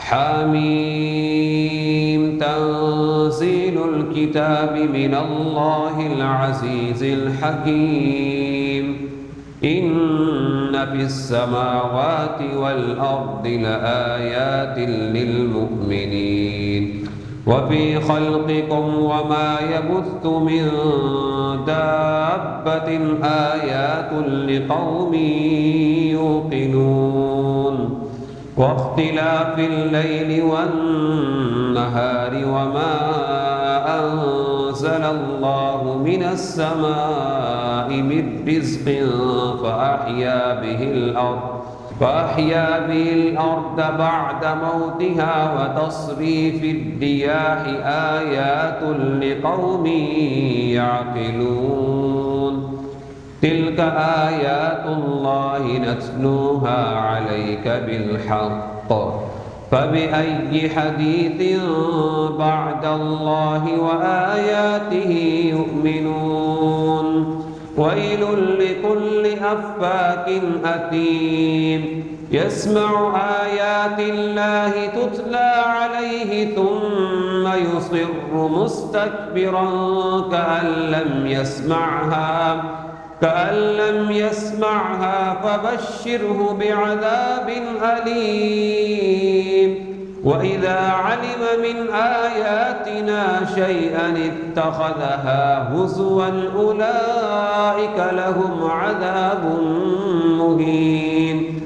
حميم تنزيل الكتاب من الله العزيز الحكيم إن في السماوات والأرض لآيات للمؤمنين وفي خلقكم وما يبث من دابة آيات لقوم يوقنون واختلاف الليل والنهار وما أنزل الله من السماء من رزق فأحيا به الأرض بعد موتها وتصريف الرياح آيات لقوم يعقلون تلك آيات الله نتلوها عليك بالحق فبأي حديث بعد الله وآياته يؤمنون ويل لكل أفاك أثيم يسمع آيات الله تتلى عليه ثم يصر مستكبرا كأن لم يسمعها فبشره بعذاب أليم وإذا علم من آياتنا شيئا اتخذها هزوا أولئك لهم عذاب مهين